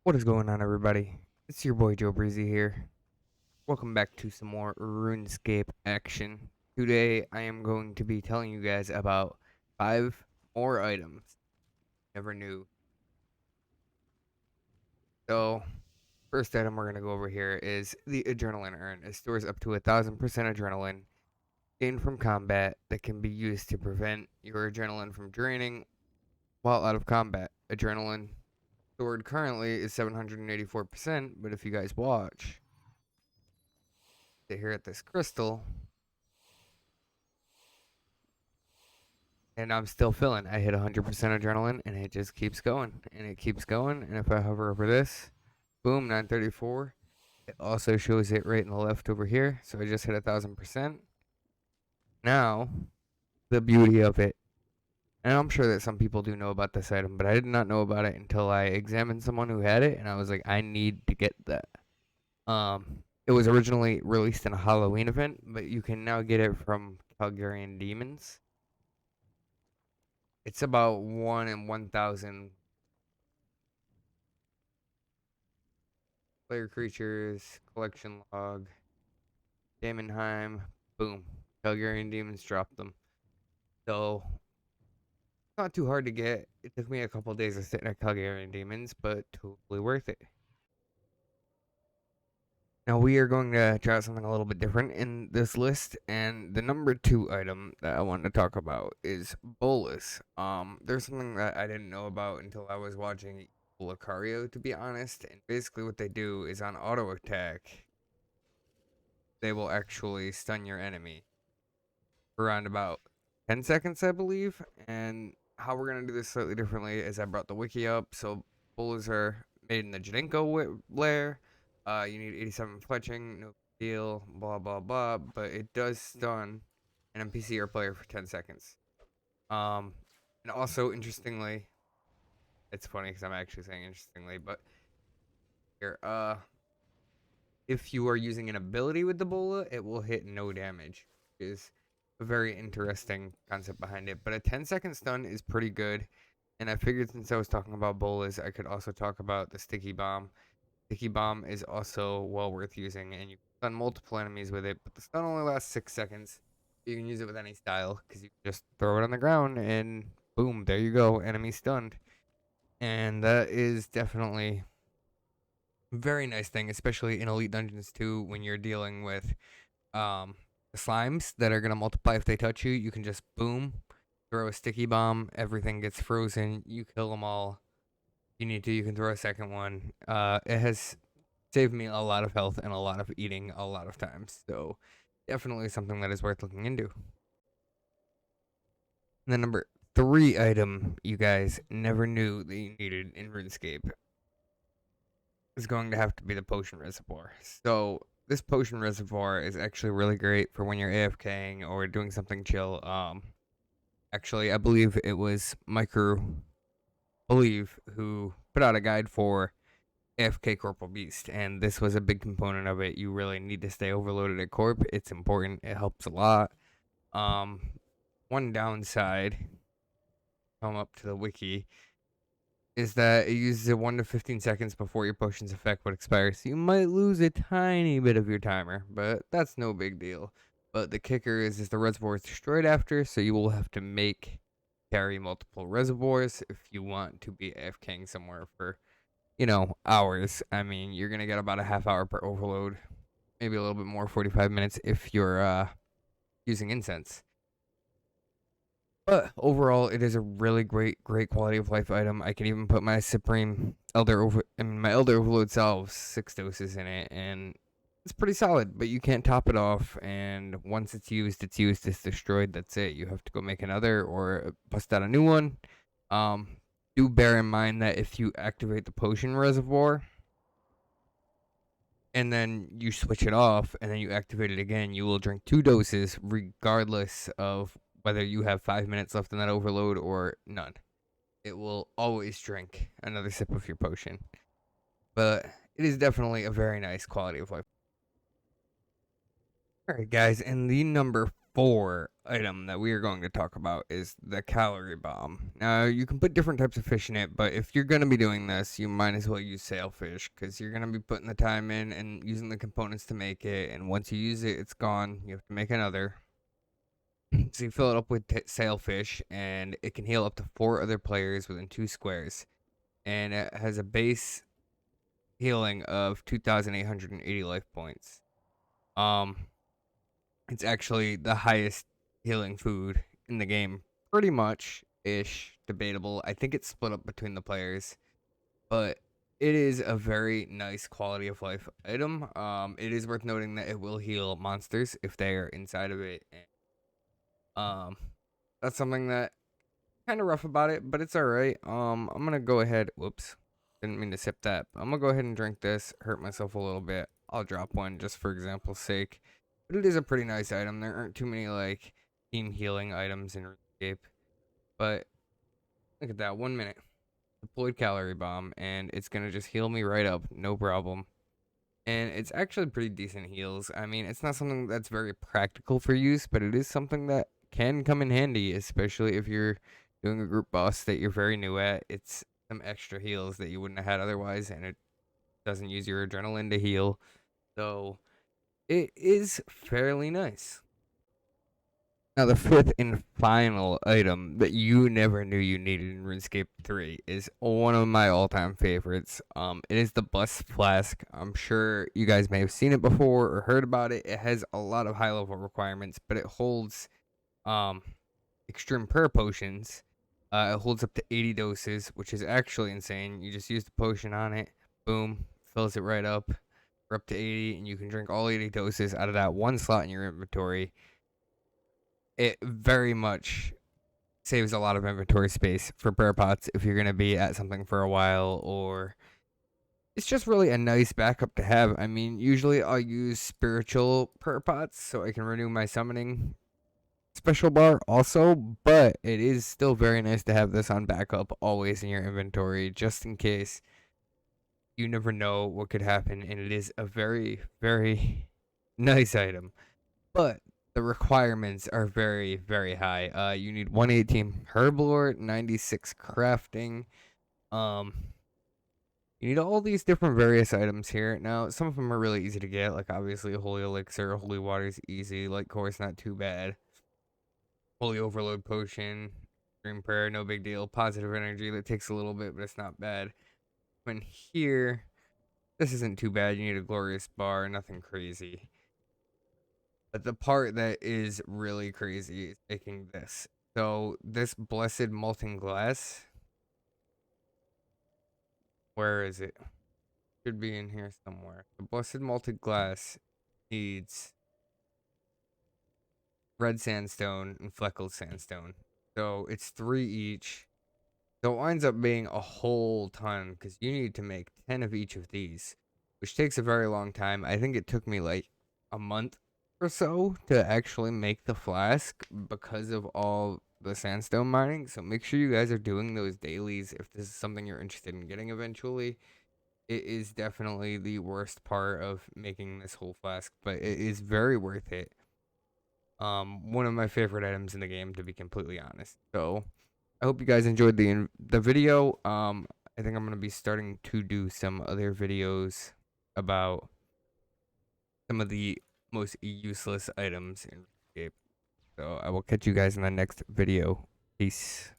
What is going on, everybody? It's your boy Joe Breezy here. Welcome back to some more RuneScape action. Today, I am going to be telling you guys about 5 more items you never knew. So, first item we're going to go over here is the Adrenaline Urn. It stores up to 1000% adrenaline gained from combat that can be used to prevent your adrenaline from draining while out of combat. Adrenaline stored currently is 784%, but if you guys watch, here at this crystal, and I'm still feeling. I hit 100% adrenaline, and it just keeps going, and it keeps going. And if I hover over this, boom, 934. It also shows it right in the left over here. So I just hit 1000%. Now, the beauty of it, and I'm sure that some people do know about this item, but I did not know about it until I examined someone who had it, and I was like, I need to get that. It was originally released in a Halloween event, but you can now get it from Calgarian Demons. It's about 1 in 1,000 player creatures, collection log, Daemonheim, boom. Calgarian Demons dropped them. So, not too hard to get. It took me a couple days of sitting at Calgarian Demons, but totally worth it. Now we are going to try out something a little bit different in this list, and the number 2 item that I wanted to talk about is Bolus. There's something that I didn't know about until I was watching Lucario, to be honest, and basically what they do is on auto attack, they will actually stun your enemy for around about 10 seconds, I believe, and how we're going to do this slightly differently is I brought the wiki up, so Bolus are made in the Jadenko lair. You need 87 fletching, no deal, blah blah blah, but it does stun an NPC or player for 10 seconds. And also, interestingly, it's funny because I'm actually saying interestingly, but here, if you are using an ability with the bola, it will hit no damage, which is a very interesting concept behind it. But a 10-second stun is pretty good, and I figured since I was talking about bolas, I could also talk about the sticky bomb. Sticky bomb is also well worth using, and you can stun multiple enemies with it, but the stun only lasts 6 seconds. You can use it with any style, because you just throw it on the ground, and boom, there you go, enemy stunned. And that is definitely a very nice thing, especially in Elite Dungeons 2, when you're dealing with the slimes that are going to multiply if they touch you. You can just, boom, throw a sticky bomb, everything gets frozen, you kill them all. You need to, you can throw a second one. It has saved me a lot of health and a lot of eating a lot of times, so definitely something that is worth looking into. And the number 3 item you guys never knew that you needed in RuneScape is going to have to be the potion reservoir. So this potion reservoir is actually really great for when you're AFKing or doing something chill. Actually, I believe it was Micro who put out a guide for AFK Corporal Beast, and this was a big component of it. You really need to stay overloaded at Corp. It's important. It helps a lot. One downside, come up to the wiki, is that it uses it 1 to 15 seconds before your potion's effect would expire, so you might lose a tiny bit of your timer, but that's no big deal. But the kicker is the reservoir is destroyed after, so you will have to carry multiple reservoirs if you want to be AFKing somewhere for, hours. I mean, you're going to get about a half hour per overload, maybe a little bit more, 45 minutes if you're using incense. But overall, it is a really great quality of life item. I can even put my Supreme my Elder Overload salves, 6 doses in it, and it's pretty solid, but you can't top it off, and once it's used, it's destroyed, that's it. You have to go make another or bust out a new one. Do bear in mind that if you activate the potion reservoir and then you switch it off and then you activate it again, you will drink 2 doses regardless of whether you have 5 minutes left in that overload or none. It will always drink another sip of your potion. But it is definitely a very nice quality of life. Alright, guys, and the number 4 item that we are going to talk about is the calorie bomb. Now, you can put different types of fish in it, but if you're going to be doing this, you might as well use sailfish because you're going to be putting the time in and using the components to make it. And once you use it, it's gone. You have to make another. So you fill it up with sailfish, and it can heal up to 4 other players within 2 squares. And it has a base healing of 2,880 life points. Um, It's actually the highest healing food in the game, pretty much ish. Debatable. I think it's split up between the players, but it is a very nice quality of life item. It is worth noting that it will heal monsters if they are inside of it. Um, that's something that kind of rough about it, but it's all right. I'm gonna go ahead. Whoops, didn't mean to sip that. I'm gonna go ahead and drink this. Hurt myself a little bit. I'll drop one just for example's sake. But it is a pretty nice item. There aren't too many like team healing items in RuneScape. But look at that, 1 minute. Deployed calorie bomb, and it's gonna just heal me right up, no problem. And it's actually pretty decent heals. I mean, it's not something that's very practical for use, but it is something that can come in handy, especially if you're doing a group boss that you're very new at. It's some extra heals that you wouldn't have had otherwise, and it doesn't use your adrenaline to heal. So it is fairly nice. Now, the fifth and final item that you never knew you needed in RuneScape 3 is one of my all-time favorites. It is the Blessed Flask. I'm sure you guys may have seen it before or heard about it. It has a lot of high-level requirements, but it holds um, extreme prayer potions. It holds up to 80 doses, which is actually insane. You just use the potion on it, boom, fills it right up. For up to 80, and you can drink all 80 doses out of that one slot in your inventory. It very much saves a lot of inventory space for prayer pots if you're going to be at something for a while, or it's just really a nice backup to have. I mean, usually I'll use spiritual prayer pots so I can renew my summoning special bar also, but it is still very nice to have this on backup always in your inventory just in case. You never know what could happen, and it is a very, very nice item. But the requirements are very, very high. You need 118 herblore, 96 crafting. Um, you need all these different various items here. Now, some of them are really easy to get, like obviously holy elixir, holy water is easy, light core is not too bad. Holy overload potion, dream prayer, no big deal. Positive energy, that takes a little bit, but it's not bad. When here, this isn't too bad. You need a glorious bar, nothing crazy. But the part that is really crazy is making this. So this blessed molten glass, where is it? Should be in here somewhere. The blessed molten glass needs red sandstone and fleckled sandstone. So it's 3 each. So it winds up being a whole ton because you need to make 10 of each of these, which takes a very long time. I think it took me like a month or so to actually make the flask because of all the sandstone mining. So make sure you guys are doing those dailies if this is something you're interested in getting eventually. It is definitely the worst part of making this whole flask, but it is very worth it. One of my favorite items in the game, to be completely honest. So I hope you guys enjoyed the video. I think I'm gonna be starting to do some other videos about some of the most useless items in RuneScape. So I will catch you guys in the next video. Peace.